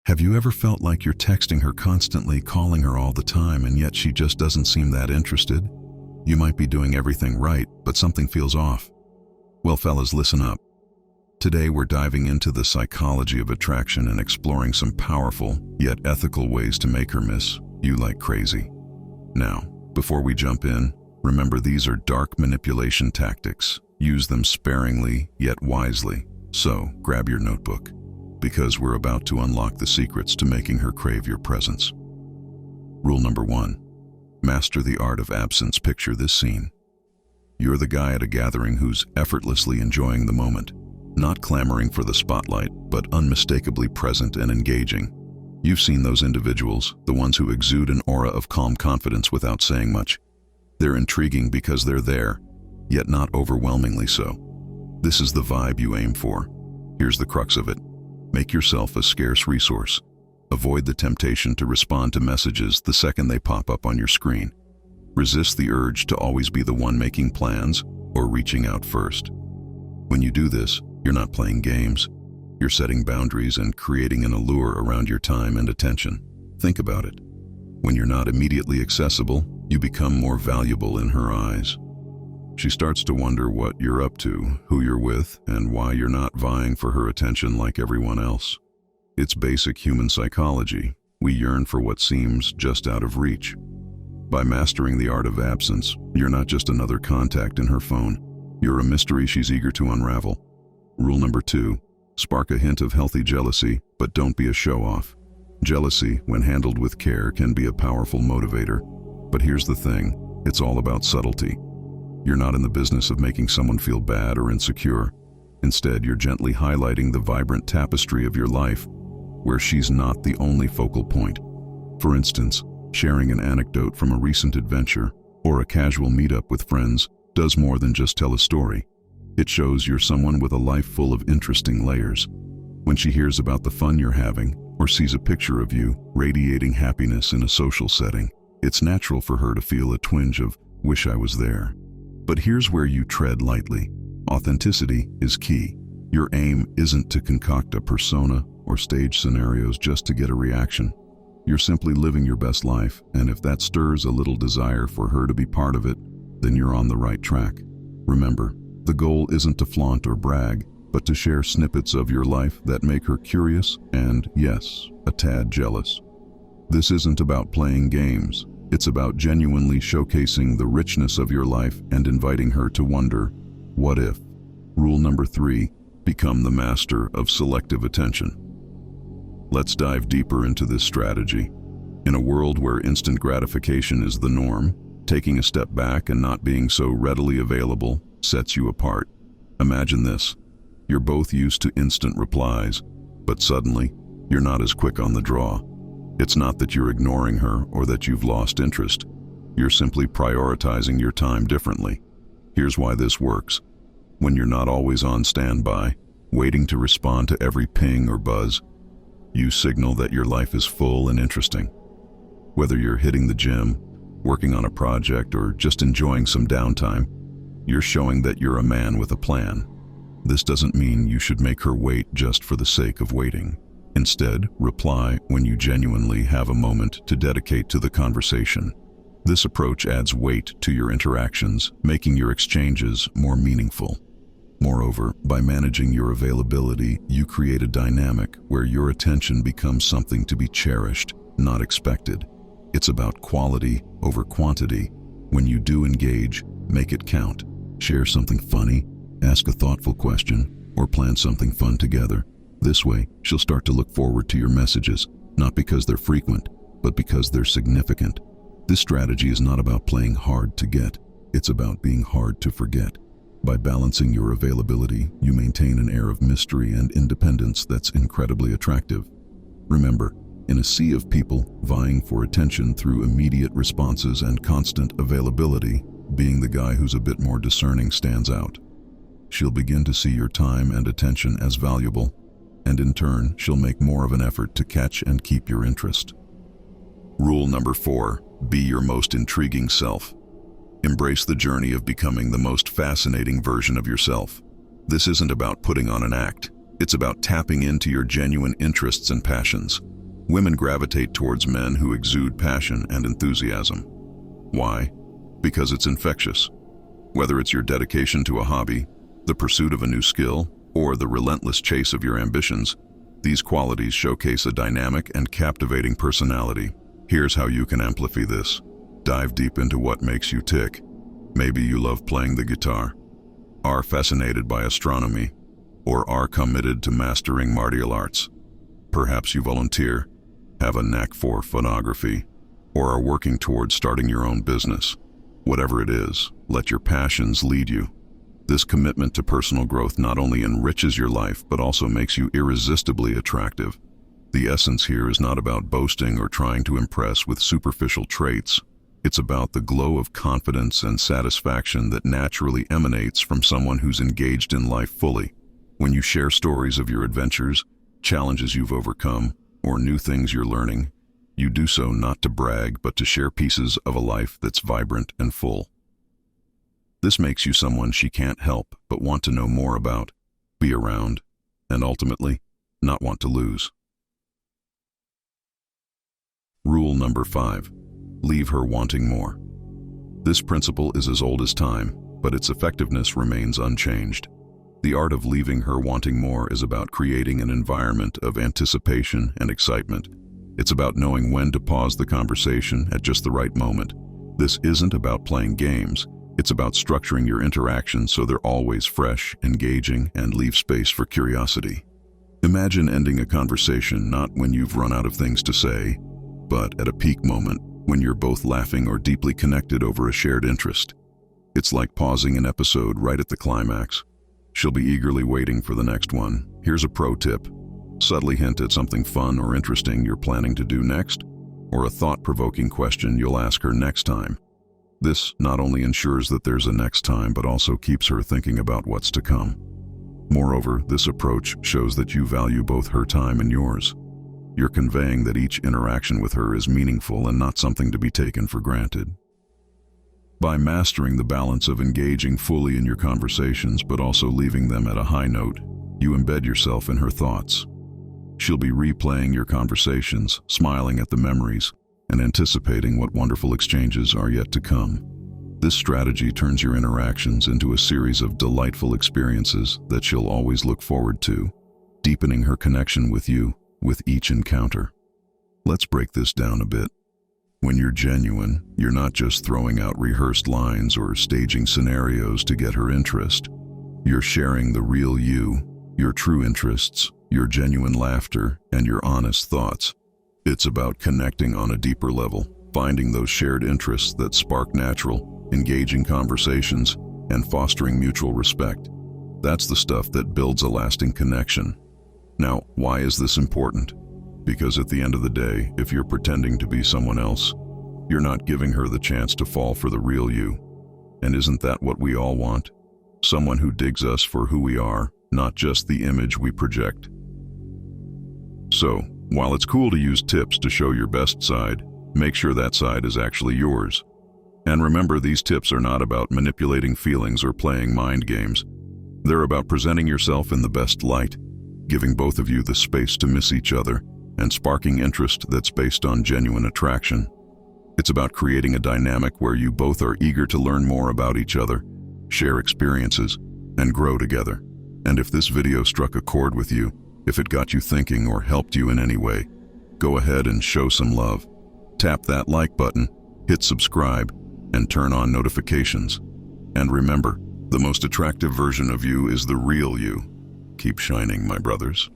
Have you ever felt like you're texting her constantly, calling her all the time, and yet she just doesn't seem that interested? You might be doing everything right, but something feels off. Well, fellas, listen up. Today we're diving into the psychology of attraction and exploring some powerful, yet ethical ways to make her miss you like crazy. Now, before we jump in, remember these are dark manipulation tactics. Use them sparingly, yet wisely. So, grab your notebook, because we're about to unlock the secrets to making her crave your presence. Rule number 1. Master the art of absence. Picture this scene. You're the guy at a gathering who's effortlessly enjoying the moment, not clamoring for the spotlight, but unmistakably present and engaging. You've seen those individuals, the ones who exude an aura of calm confidence without saying much. They're intriguing because they're there, yet not overwhelmingly so. This is the vibe you aim for. Here's the crux of it. Make yourself a scarce resource. Avoid the temptation to respond to messages the second they pop up on your screen. Resist the urge to always be the one making plans or reaching out first. When you do this, you're not playing games. You're setting boundaries and creating an allure around your time and attention. Think about it. When you're not immediately accessible, you become more valuable in her eyes. She starts to wonder what you're up to, who you're with, and why you're not vying for her attention like everyone else. It's basic human psychology. We yearn for what seems just out of reach. By mastering the art of absence, you're not just another contact in her phone. You're a mystery she's eager to unravel. Rule number 2. Spark a hint of healthy jealousy, but don't be a show-off. Jealousy, when handled with care, can be a powerful motivator. But here's the thing, it's all about subtlety. You're not in the business of making someone feel bad or insecure. Instead, you're gently highlighting the vibrant tapestry of your life, where she's not the only focal point. For instance, sharing an anecdote from a recent adventure or a casual meetup with friends does more than just tell a story. It shows you're someone with a life full of interesting layers. When she hears about the fun you're having or sees a picture of you radiating happiness in a social setting, it's natural for her to feel a twinge of, "Wish I was there." But here's where you tread lightly. Authenticity is key. Your aim isn't to concoct a persona or stage scenarios just to get a reaction. You're simply living your best life, and if that stirs a little desire for her to be part of it, then you're on the right track. Remember, the goal isn't to flaunt or brag, but to share snippets of your life that make her curious and, yes, a tad jealous. This isn't about playing games. It's about genuinely showcasing the richness of your life and inviting her to wonder, what if? Rule number 3, become the master of selective attention. Let's dive deeper into this strategy. In a world where instant gratification is the norm, taking a step back and not being so readily available sets you apart. Imagine this. You're both used to instant replies, but suddenly, you're not as quick on the draw. It's not that you're ignoring her or that you've lost interest. You're simply prioritizing your time differently. Here's why this works. When you're not always on standby, waiting to respond to every ping or buzz, you signal that your life is full and interesting. Whether you're hitting the gym, working on a project, or just enjoying some downtime, you're showing that you're a man with a plan. This doesn't mean you should make her wait just for the sake of waiting. Instead, reply when you genuinely have a moment to dedicate to the conversation. This approach adds weight to your interactions, making your exchanges more meaningful. Moreover, by managing your availability, you create a dynamic where your attention becomes something to be cherished, not expected. It's about quality over quantity. When you do engage, make it count. Share something funny, ask a thoughtful question, or plan something fun together. This way, she'll start to look forward to your messages, not because they're frequent, but because they're significant. This strategy is not about playing hard to get, it's about being hard to forget. By balancing your availability, you maintain an air of mystery and independence that's incredibly attractive. Remember, in a sea of people vying for attention through immediate responses and constant availability, being the guy who's a bit more discerning stands out. She'll begin to see your time and attention as valuable, and in turn, she'll make more of an effort to catch and keep your interest. Rule number 4, be your most intriguing self. Embrace the journey of becoming the most fascinating version of yourself. This isn't about putting on an act. It's about tapping into your genuine interests and passions. Women gravitate towards men who exude passion and enthusiasm. Why? Because it's infectious. Whether it's your dedication to a hobby, the pursuit of a new skill, or the relentless chase of your ambitions, these qualities showcase a dynamic and captivating personality. Here's how you can amplify this. Dive deep into what makes you tick. Maybe you love playing the guitar, are fascinated by astronomy, or are committed to mastering martial arts. Perhaps you volunteer, have a knack for photography, or are working towards starting your own business. Whatever it is, let your passions lead you. This commitment to personal growth not only enriches your life, but also makes you irresistibly attractive. The essence here is not about boasting or trying to impress with superficial traits. It's about the glow of confidence and satisfaction that naturally emanates from someone who's engaged in life fully. When you share stories of your adventures, challenges you've overcome, or new things you're learning, you do so not to brag, but to share pieces of a life that's vibrant and full. This makes you someone she can't help but want to know more about, be around, and ultimately, not want to lose. Rule number 5. Leave her wanting more. This principle is as old as time, but its effectiveness remains unchanged. The art of leaving her wanting more is about creating an environment of anticipation and excitement. It's about knowing when to pause the conversation at just the right moment. This isn't about playing games. It's about structuring your interactions so they're always fresh, engaging, and leave space for curiosity. Imagine ending a conversation not when you've run out of things to say, but at a peak moment when you're both laughing or deeply connected over a shared interest. It's like pausing an episode right at the climax. She'll be eagerly waiting for the next one. Here's a pro tip. Subtly hint at something fun or interesting you're planning to do next, or a thought-provoking question you'll ask her next time. This not only ensures that there's a next time, but also keeps her thinking about what's to come. Moreover, this approach shows that you value both her time and yours. You're conveying that each interaction with her is meaningful and not something to be taken for granted. By mastering the balance of engaging fully in your conversations but also leaving them at a high note, you embed yourself in her thoughts. She'll be replaying your conversations, smiling at the memories, and anticipating what wonderful exchanges are yet to come. This strategy turns your interactions into a series of delightful experiences that she'll always look forward to, deepening her connection with you with each encounter. Let's break this down a bit. When you're genuine, you're not just throwing out rehearsed lines or staging scenarios to get her interest. You're sharing the real you, your true interests, your genuine laughter, and your honest thoughts. It's about connecting on a deeper level, finding those shared interests that spark natural, engaging conversations, and fostering mutual respect. That's the stuff that builds a lasting connection. Now, why is this important? Because at the end of the day, if you're pretending to be someone else, you're not giving her the chance to fall for the real you. And isn't that what we all want? Someone who digs us for who we are, not just the image we project. So, while it's cool to use tips to show your best side, make sure that side is actually yours. And remember, these tips are not about manipulating feelings or playing mind games. They're about presenting yourself in the best light, giving both of you the space to miss each other, and sparking interest that's based on genuine attraction. It's about creating a dynamic where you both are eager to learn more about each other, share experiences, and grow together. And if this video struck a chord with you, if it got you thinking or helped you in any way, go ahead and show some love. Tap that like button, hit subscribe, and turn on notifications. And remember, the most attractive version of you is the real you. Keep shining, my brothers.